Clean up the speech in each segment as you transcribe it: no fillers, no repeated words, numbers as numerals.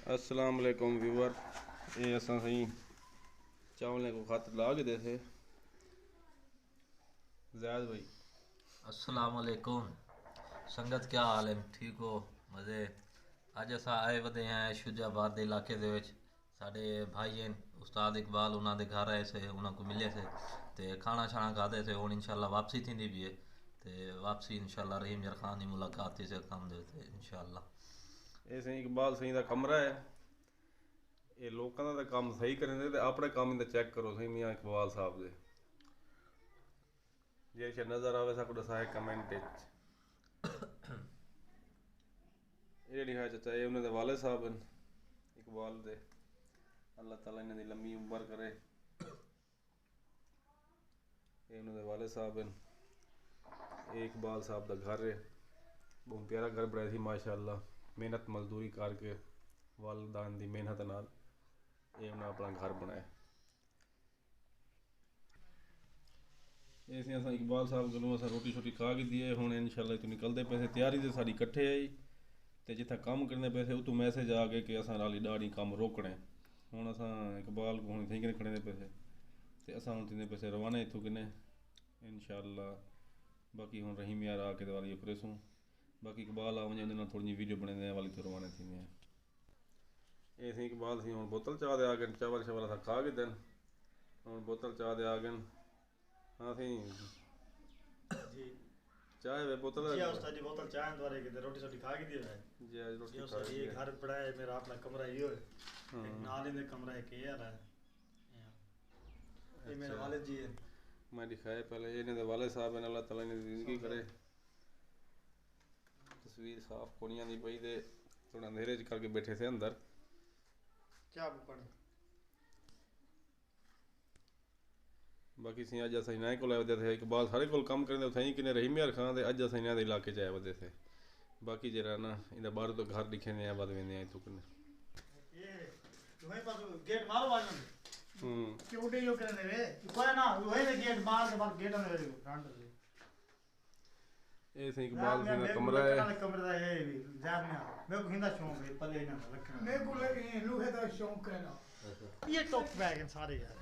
अस्सलाम वालेकुम व्यूवर, ये असां सही चावल को खत ला के दे थे ज़ैद भाई। अस्सलाम वालेकुम संगत, क्या हाल है? ठीक हो? मज़े? अज अस आए वधे हैं शुजाबाद के इलाके दे विच। साडे भाई हैं उस्ताद इकबाल, उन्होंने घर आए से, उन्होंने मिले से ते खाना शाना खाते से। हुण इंशाल्लाह वापसी थी भी है ते वापसी इंशाल्लाह रहीम यार खान की मुलाकात थी से कम दे ते इंशाल्लाह। ये सही इकबाल सही का कमरा है। ये लोगों का काम सही करेंगे तो अपने काम ही चेक करो सही मियाँ इकबाल साहब दे। जे शे नज़र आवे साकू दसाए कमेंट ये लिखा चाचा ये उन्होंने वाले साहब हैं इकबाल दे। अल्लाह ताला इन्हें दी लंबी उम्र करे। ये उन्होंने वाले साहब हैं। ये इकबाल साहब का घर है। बहुत प्यारा घर बनाया थी माशाअल्लाह, मेहनत मजदूरी करके वालदान की मेहनत नाल ये उन्हें अपना घर बनाया। इस इकबाल साहब को अस रोटी शोटी खा के दिए। हूँ इंशाल्लाह तो निकलते पे तैयारी तो सारी कट्ठे आई तो जिथे कम करने पे उ तो मैसेज आ गए कि असा नाली दाड़ी कम रोकने। हूँ अस इकबाल को हूँ थी कि खड़े पे तो असा हूँ थी पे रवाना इतों किने इंशाल्लाह। बाकी हूँ रहीम यार आके वाली प्रेसूँ बाकी इकबाल आ वजे उन्हें थोड़ी जी वीडियो बने वाली तो रवाना थी। ये सी इकबाल सी हूँ बोतल चाह दे आ गए चावल शवल अस खा के दिन हूँ बोतल चाह दे आ गए। हाँ सी जी चाय वे बोतल जी उस्ताद जी बोतल चाय द्वारे के रोटी शोटी खा के दिए है जी आज रोटी जी खा उस्ताद ये घर पड़ा है मेरा अपना कमरा ये है। एक नाले में कमरा है के यार है ये मेरे वालिद जी है। मैं दिखाया पहले ये ने वाले साहब ने अल्लाह ताला ने जिंदगी करे। तस्वीर साफ कोनिया दी पई दे थोड़ा अंधेरे च करके बैठे थे अंदर। क्या पढ़ बाकी सी अज अस इन्हें को वधे थे इकबाल सारे को कम करें थे कि रहीम यार खान अज अस इन्हें इलाके च आए वधे थे। बाकी जरा ना इन बाहर तो घर दिखे ने बद वेंदे इतों कने ये तुम्हें पास गेट मारो बाजू में कि उठे यो करने रे कोई ना वही ने गेट मार के बाद गेट में रे फ्रंट से ये सी इकबाल सी का कमरा है। कमरा है ये भी जाब में मेरे को हिंदा शौक है पले ना रखना मेरे को लगे लोहे का शौक है ना ये टॉप बैग हैं सारे यार।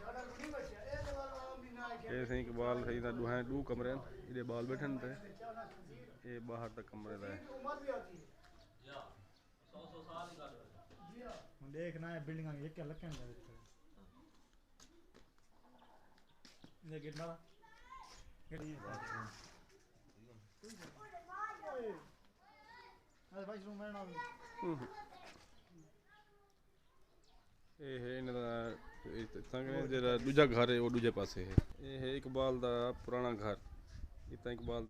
ये सी इकबाल सही का दुहां दो कमरे ये बाल बैठन पे ये बाहर तक कमरे का है। देखना है बिल्डिंग एक क्या लखन है ये गेट मारा अरे भाई रूम में ना ये है इन्हें जरा दूजा घर है वो दूजे पासे है। ये है इकबाल दा पुराना घर इतना इकबाल